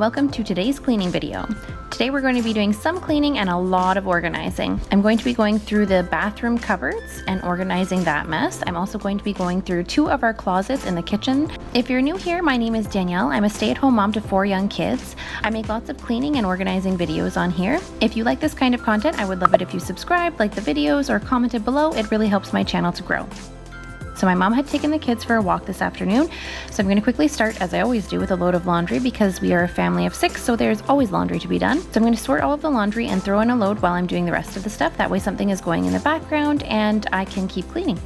welcome to today's cleaning video. Today we're going to be doing some cleaning and a lot of organizing. I'm going to be going through the bathroom cupboards and organizing that mess. I'm also going to be going through 2 of our closets in the kitchen. If you're new here, my name is Danielle. I'm a stay-at-home mom to 4 young kids. I make lots of cleaning and organizing videos on here. If you like this kind of content, I would love it if you subscribed, liked the videos, or commented below. It really helps my channel to grow. So my mom had taken the kids for a walk this afternoon, so I'm going to quickly start, as I always do, with a load of laundry because we are a family of 6, so there's always laundry to be done. So I'm going to sort all of the laundry and throw in a load while I'm doing the rest of the stuff. That way something is going in the background and I can keep cleaning.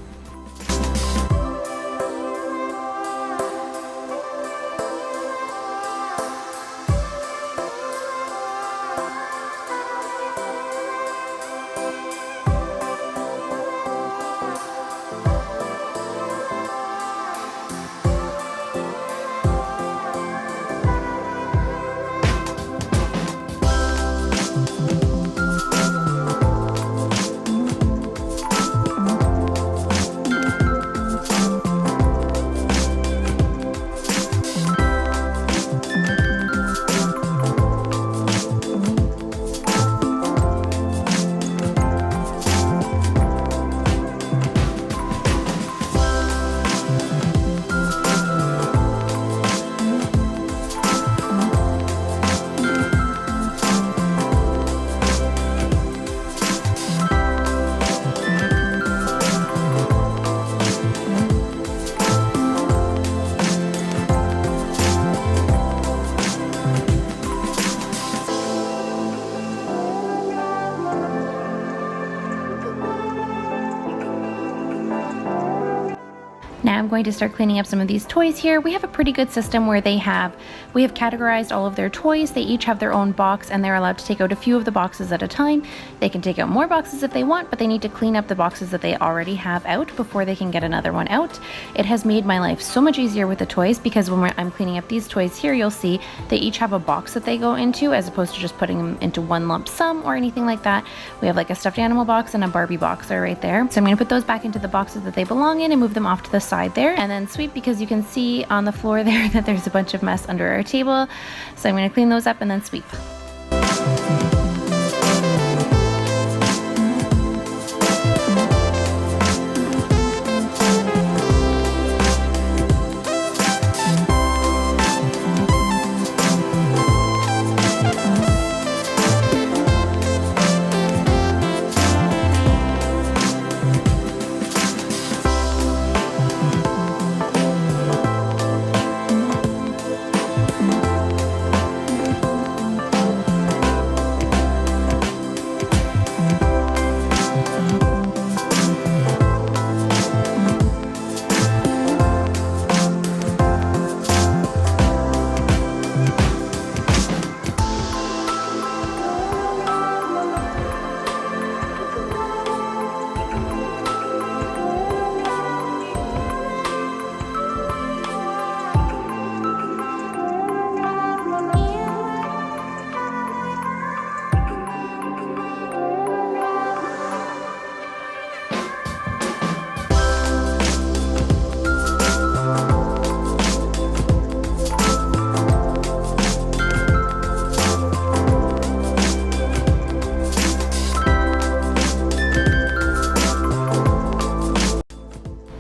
Now I'm going to start cleaning up some of these toys here. We have a pretty good system where we have categorized all of their toys. They each have their own box and they're allowed to take out a few of the boxes at a time. They can take out more boxes if they want, but they need to clean up the boxes that they already have out before they can get another one out. It has made my life so much easier with the toys because when I'm cleaning up these toys here, you'll see they each have a box that they go into as opposed to just putting them into one lump sum or anything like that. We have like a stuffed animal box and a Barbie box are right there. So I'm going to put those back into the boxes that they belong in and move them off to the side there, and then sweep because you can see on the floor there that there's a bunch of mess under our table. So I'm going to clean those up and then sweep.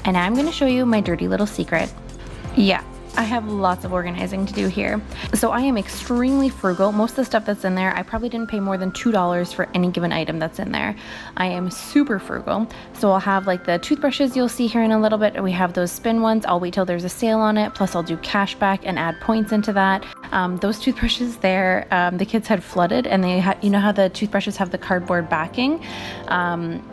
And now I'm going to show you my dirty little secret. Yeah, I have lots of organizing to do here. So I am extremely frugal. Most of the stuff that's in there, I probably didn't pay more than $2 for any given item that's in there. I am super frugal. So I'll have like the toothbrushes you'll see here in a little bit. We have those spin ones. I'll wait till there's a sale on it. Plus I'll do cash back and add points into that. Those toothbrushes there, the kids had flooded and they had, you know how the toothbrushes have the cardboard backing?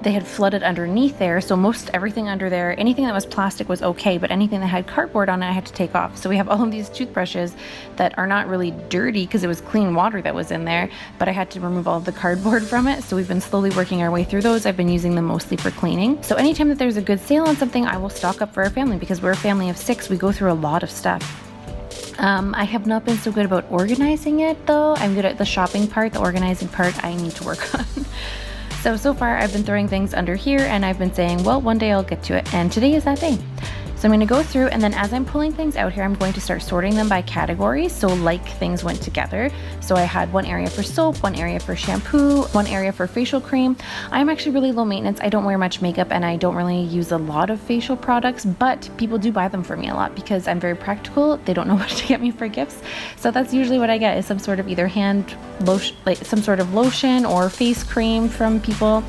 They had flooded underneath there. So most everything under there, anything that was plastic was okay, but anything that had cardboard on it, I had to take off. So we have all of these toothbrushes that are not really dirty because it was clean water that was in there, but I had to remove all of the cardboard from it. So we've been slowly working our way through those. I've been using them mostly for cleaning. So anytime that there's a good sale on something, I will stock up for our family because we're a family of 6. We go through a lot of stuff. I have not been so good about organizing it though. I'm good at the shopping part. The organizing part I need to work on. So far I've been throwing things under here and I've been saying, well, one day I'll get to it. And today is that day. So I'm going to go through, and then as I'm pulling things out here, I'm going to start sorting them by category, so like things went together. So I had one area for soap, one area for shampoo, one area for facial cream. I'm actually really low maintenance. I don't wear much makeup and I don't really use a lot of facial products, but people do buy them for me a lot because I'm very practical. They don't know what to get me for gifts. So that's usually what I get, is some sort of either hand lotion, like some sort of lotion or face cream from people.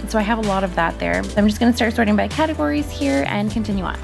So I have a lot of that there. I'm just going to start sorting by categories here and continue on.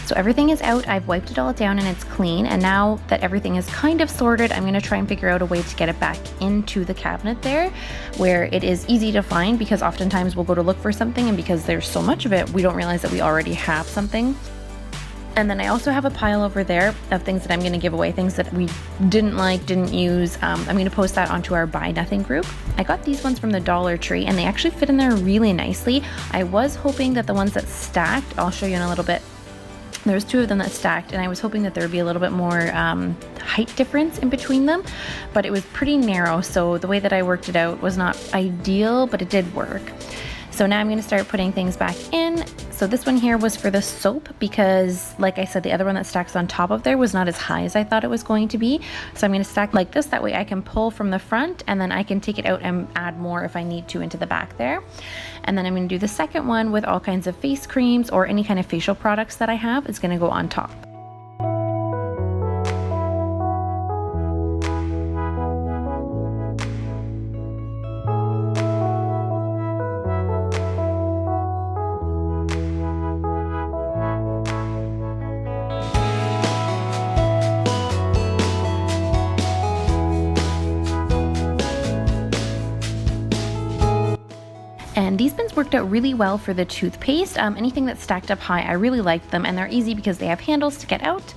So everything is out, I've wiped it all down and it's clean, and now that everything is kind of sorted, I'm going to try and figure out a way to get it back into the cabinet there where it is easy to find, because oftentimes we'll go to look for something and because there's so much of it, we don't realize that we already have something. And then I also have a pile over there of things that I'm going to give away, things that we didn't like, didn't use. I'm going to post that onto our Buy Nothing group. I got these ones from the Dollar Tree and they actually fit in there really nicely. I was hoping that the ones that stacked, I'll show you in a little bit, there's two of them that stacked, and I was hoping that there would be a little bit more height difference in between them, but it was pretty narrow, so the way that I worked it out was not ideal, but it did work. So now I'm going to start putting things back in. So this one here was for the soap because, like I said, the other one that stacks on top of there was not as high as I thought it was going to be. So I'm going to stack like this, that way I can pull from the front and then I can take it out and add more if I need to into the back there. And then I'm going to do the second one with all kinds of face creams or any kind of facial products that I have. It's going to go on top. And these bins worked out really well for the toothpaste. Anything that's stacked up high, I really liked them, and they're easy because they have handles to get out.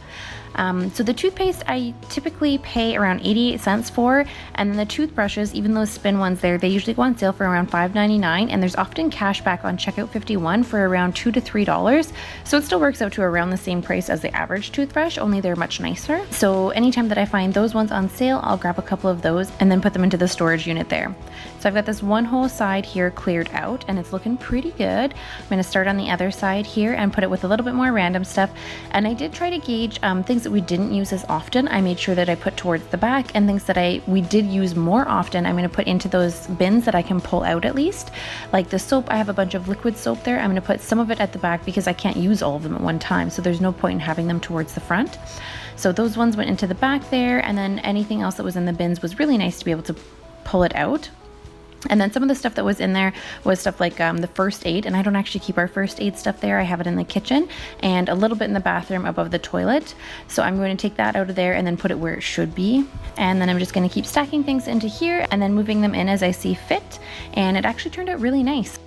So the toothpaste I typically pay around 88 cents for, and then the toothbrushes, even those spin ones there, they usually go on sale for around $5.99, and there's often cash back on checkout 51 for around $2 to $3. So it still works out to around the same price as the average toothbrush, only they're much nicer. So anytime that I find those ones on sale, I'll grab a couple of those and then put them into the storage unit there. So I've got this one whole side here cleared out and it's looking pretty good. I'm going to start on the other side here and put it with a little bit more random stuff. And I did try to gauge things that we didn't use as often. I made sure that I put towards the back, and things that we did use more often, I'm going to put into those bins that I can pull out at least. Like the soap, I have a bunch of liquid soap there. I'm going to put some of it at the back because I can't use all of them at one time, so there's no point in having them towards the front. So those ones went into the back there, and then anything else that was in the bins was really nice to be able to pull it out. And then some of the stuff that was in there was stuff like the first aid, and I don't actually keep our first aid stuff there. I have it in the kitchen and a little bit in the bathroom above the toilet. So I'm going to take that out of there and then put it where it should be. And then I'm just going to keep stacking things into here and then moving them in as I see fit. And it actually turned out really nice.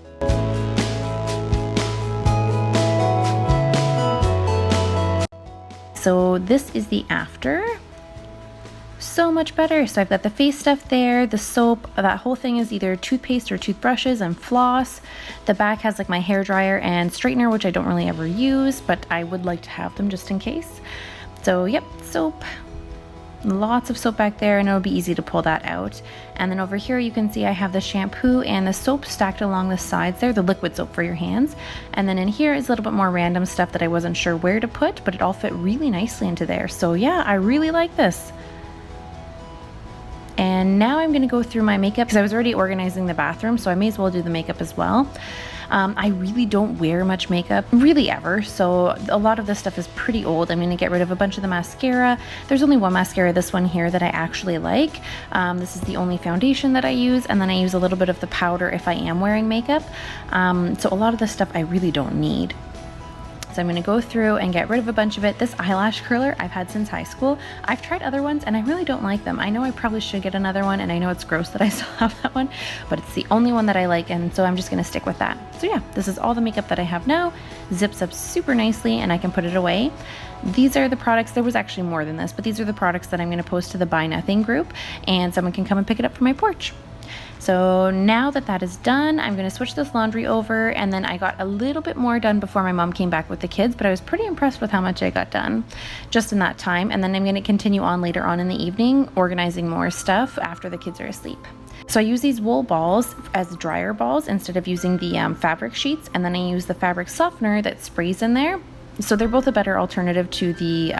So this is the after. So much better. So I've got the face stuff there, the soap, that whole thing is either toothpaste or toothbrushes and floss. The back has like my hair dryer and straightener, which I don't really ever use, but I would like to have them just in case. So yep, soap, Lots of soap back there, and it'll be easy to pull that out. And then over here you can see I have the shampoo and the soap stacked along the sides there, the liquid soap for your hands. And then in here is a little bit more random stuff that I wasn't sure where to put, but it all fit really nicely into there. So yeah, I really like this. And now I'm going to go through my makeup because I was already organizing the bathroom, so I may as well do the makeup as well. I really don't wear much makeup, really ever, so a lot of this stuff is pretty old. I'm going to get rid of a bunch of the mascara. There's only one mascara, this one here, that I actually like. This is the only foundation that I use, and then I use a little bit of the powder if I am wearing makeup. So a lot of this stuff I really don't need. So I'm going to go through and get rid of a bunch of it. This eyelash curler I've had since high school. I've tried other ones and I really don't like them. I know I probably should get another one, and I know it's gross that I still have that one, but it's the only one that I like, and so I'm just going to stick with that. So yeah, this is all the makeup that I have now. Zips up super nicely and I can put it away. These are the products, there was actually more than this, but these are the products that I'm going to post to the Buy Nothing group, and someone can come and pick it up from my porch. So now that that is done, I'm going to switch this laundry over, and then I got a little bit more done before my mom came back with the kids, but I was pretty impressed with how much I got done just in that time. And then I'm going to continue on later on in the evening, organizing more stuff after the kids are asleep. So I use these wool balls as dryer balls instead of using the fabric sheets, and then I use the fabric softener that sprays in there. So they're both a better alternative to the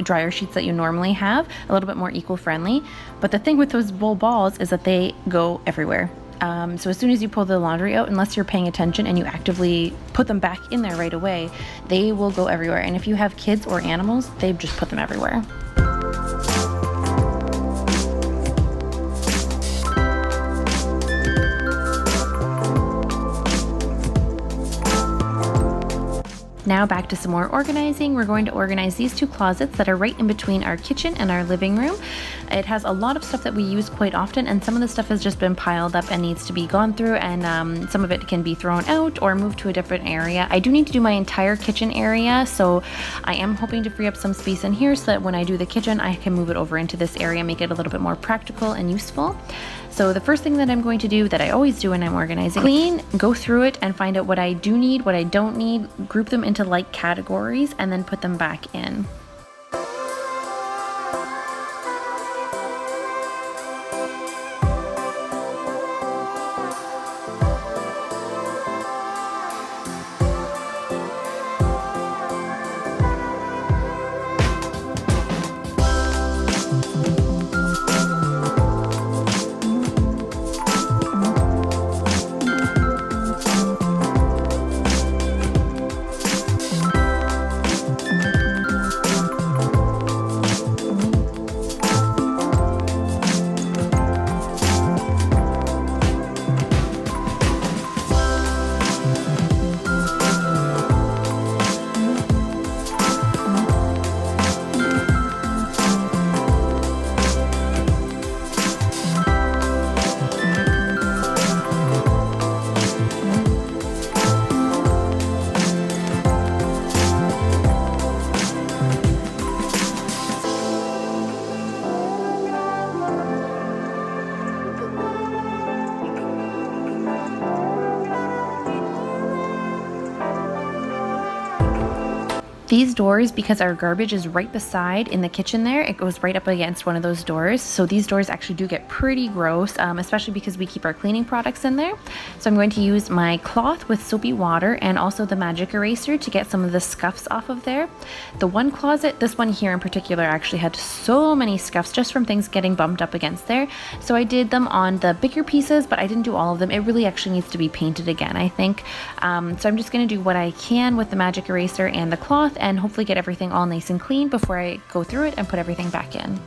dryer sheets that you normally have, a little bit more eco-friendly. But the thing with those wool balls is that they go everywhere. So as soon as you pull the laundry out, unless you're paying attention and you actively put them back in there right away, they will go everywhere. And if you have kids or animals, they just put them everywhere. Now back to some more organizing. We're going to organize these two closets that are right in between our kitchen and our living room. It has a lot of stuff that we use quite often, and some of the stuff has just been piled up and needs to be gone through, and some of it can be thrown out or moved to a different area. I do need to do my entire kitchen area, so I am hoping to free up some space in here so that when I do the kitchen, I can move it over into this area, make it a little bit more practical and useful. So the first thing that I'm going to do, that I always do when I'm organizing, clean, go through it and find out what I do need, what I don't need, group them into like categories, and then put them back in. These doors, because our garbage is right beside in the kitchen there, it goes right up against one of those doors. So these doors actually do get pretty gross, especially because we keep our cleaning products in there. So I'm going to use my cloth with soapy water and also the magic eraser to get some of the scuffs off of there. The one closet, this one here in particular, actually had so many scuffs just from things getting bumped up against there. So I did them on the bigger pieces, but I didn't do all of them. It really actually needs to be painted again, I think. So I'm just going to do what I can with the magic eraser and the cloth, and hopefully get everything all nice and clean before I go through it and put everything back in.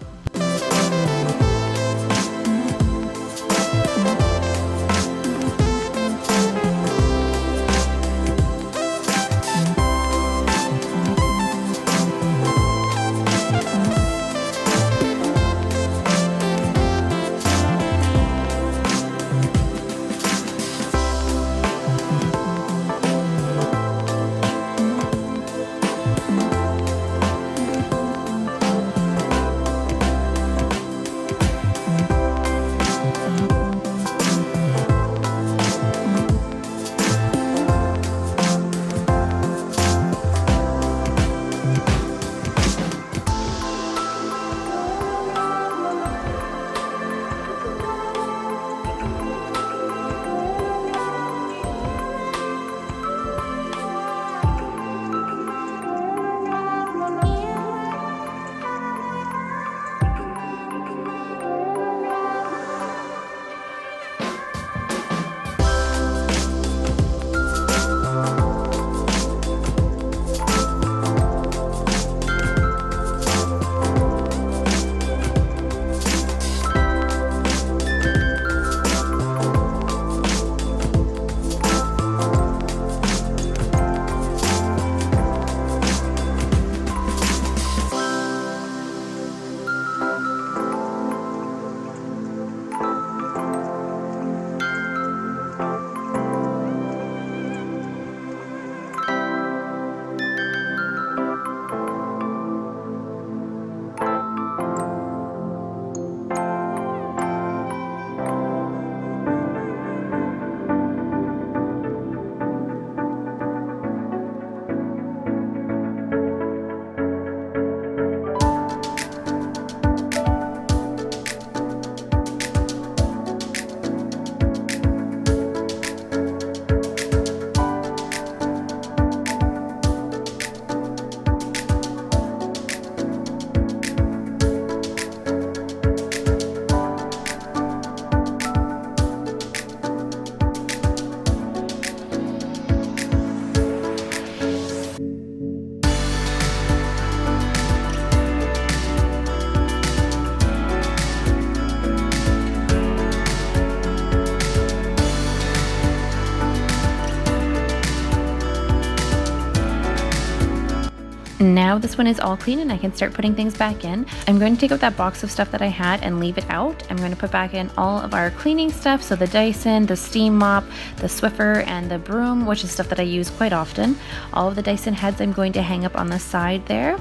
Now this one is all clean and I can start putting things back in. I'm going to take out that box of stuff that I had and leave it out. I'm going to put back in all of our cleaning stuff. So the Dyson, the steam mop, the Swiffer, and the broom, which is stuff that I use quite often. All of the Dyson heads I'm going to hang up on the side there.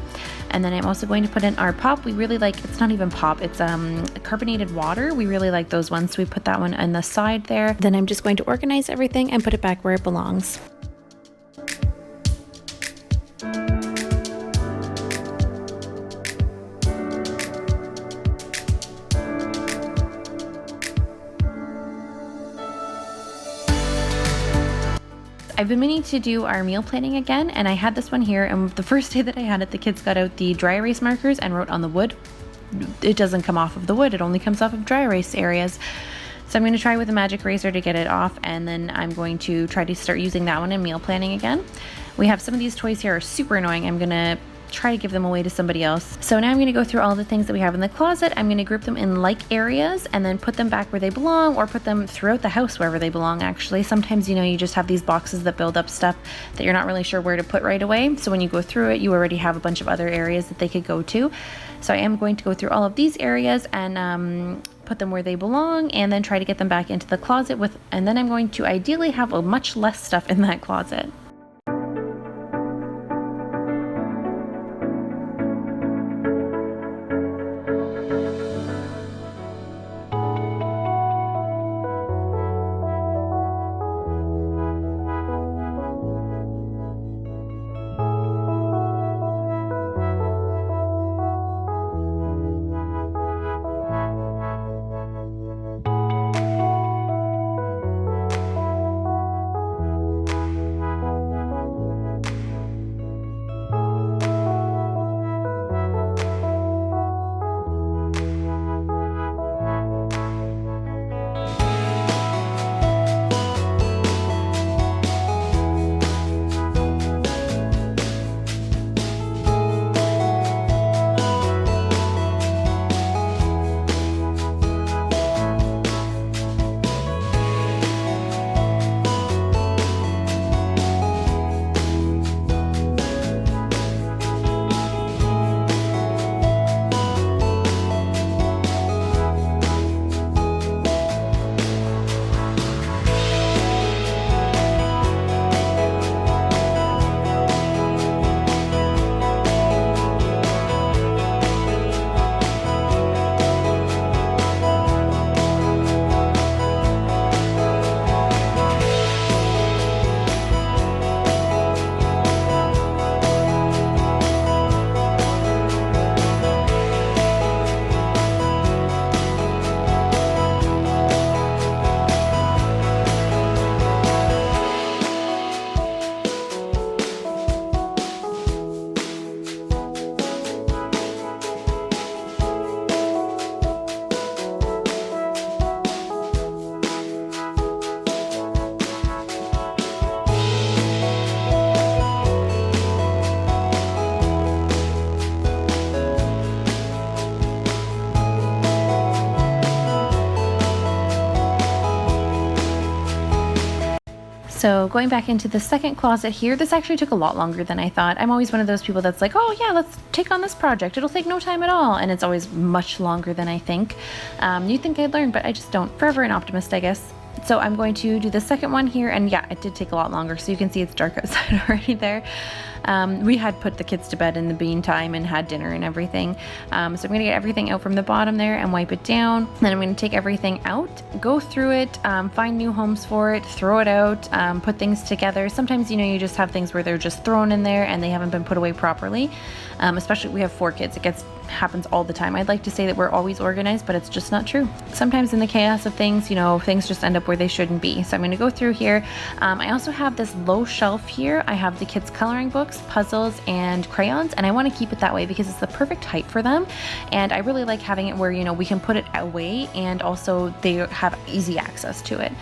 And then I'm also going to put in our pop. We really like, it's not even pop, it's carbonated water. We really like those ones. So we put that one on the side there. Then I'm just going to organize everything and put it back where it belongs. I've been meaning to do our meal planning again, and I had this one here, and the first day that I had it, the kids got out the dry erase markers and wrote on the wood. It doesn't come off of the wood, it only comes off of dry erase areas. So I'm going to try with a magic eraser to get it off, and then I'm going to try to start using that one in meal planning again. We have some of these toys here are super annoying. I'm going to try to give them away to somebody else. So now I'm going to go through all the things that we have in the closet. I'm going to group them in like areas and then put them back where they belong, or put them throughout the house wherever they belong actually. Sometimes, you know, you just have these boxes that build up stuff that you're not really sure where to put right away. So when you go through it, you already have a bunch of other areas that they could go to. So I am going to go through all of these areas and put them where they belong, and then try to get them back into the closet and then I'm going to ideally have a much less stuff in that closet. So going back into the second closet here, this actually took a lot longer than I thought. I'm always one of those people that's like, oh yeah, let's take on this project. It'll take no time at all. And it's always much longer than I think. You'd think I'd learn, but I just don't. Forever an optimist, I guess. So I'm going to do the second one here, and yeah, it did take a lot longer. So you can see it's dark outside already there. We had put the kids to bed in the meantime and had dinner and everything. So I'm going to get everything out from the bottom there and wipe it down. Then I'm going to take everything out, go through it, find new homes for it, throw it out, put things together. Sometimes, you know, you just have things where they're just thrown in there and they haven't been put away properly. Especially we have 4 kids. It happens all the time. I'd like to say that we're always organized, but it's just not true. Sometimes in the chaos of things, you know, things just end up where they shouldn't be. So I'm going to go through here. I also have this low shelf here. I have the kids' coloring books, puzzles, and crayons, and I want to keep it that way because it's the perfect height for them. And I really like having it where, you know, we can put it away and also they have easy access to it.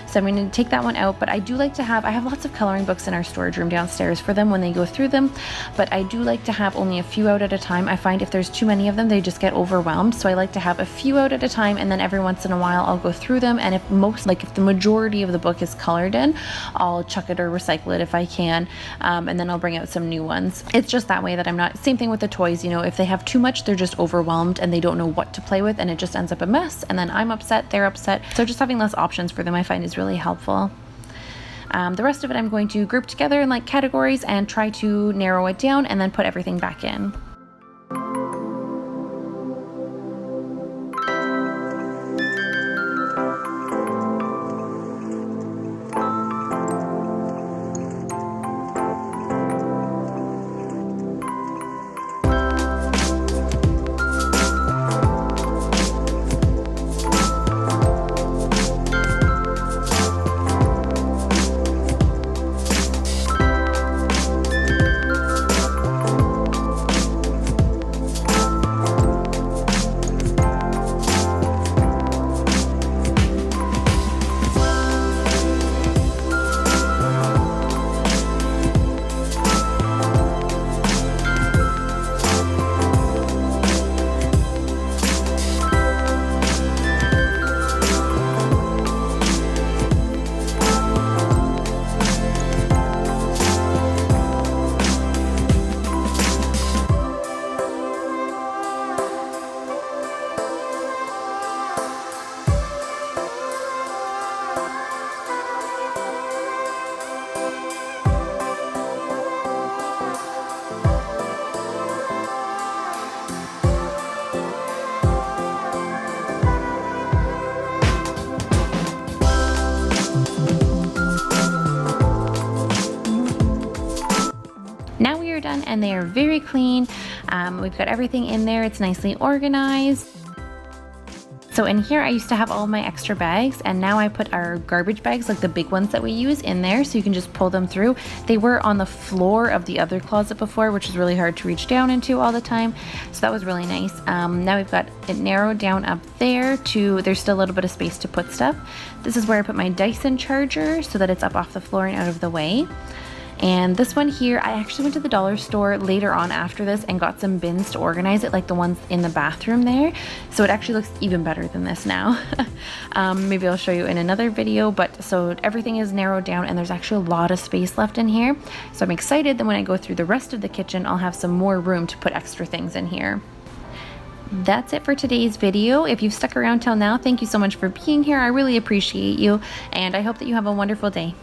So So I'm going to take that one out, but I do like to have, I have lots of coloring books in our storage room downstairs for them when they go through them, but I do like to have only a few out at a time. I find if there's too many of them, they just get overwhelmed. So I like to have a few out at a time, and then every once in a while I'll go through them. And if the majority of the book is colored in, I'll chuck it or recycle it if I can. And then I'll bring out some new ones. It's just that way that I'm not, same thing with the toys, you know, if they have too much, they're just overwhelmed and they don't know what to play with, and it just ends up a mess, and then I'm upset, they're upset. So just having less options for them I find is really helpful. The rest of it I'm going to group together in like categories and try to narrow it down and then put everything back in. Now we are done and they are very clean. We've got everything in there. It's nicely organized. So in here I used to have all my extra bags, and now I put our garbage bags, like the big ones that we use, in there so you can just pull them through. They were on the floor of the other closet before, which is really hard to reach down into all the time. So that was really nice. Now we've got it narrowed down up there to, there's still a little bit of space to put stuff. This is where I put my Dyson charger so that it's up off the floor and out of the way. And this one here, I actually went to the dollar store later on after this and got some bins to organize it, like the ones in the bathroom there. So it actually looks even better than this now. Maybe I'll show you in another video, but so everything is narrowed down and there's actually a lot of space left in here. So I'm excited that when I go through the rest of the kitchen, I'll have some more room to put extra things in here. That's it for today's video. If you've stuck around till now, thank you so much for being here. I really appreciate you, and I hope that you have a wonderful day.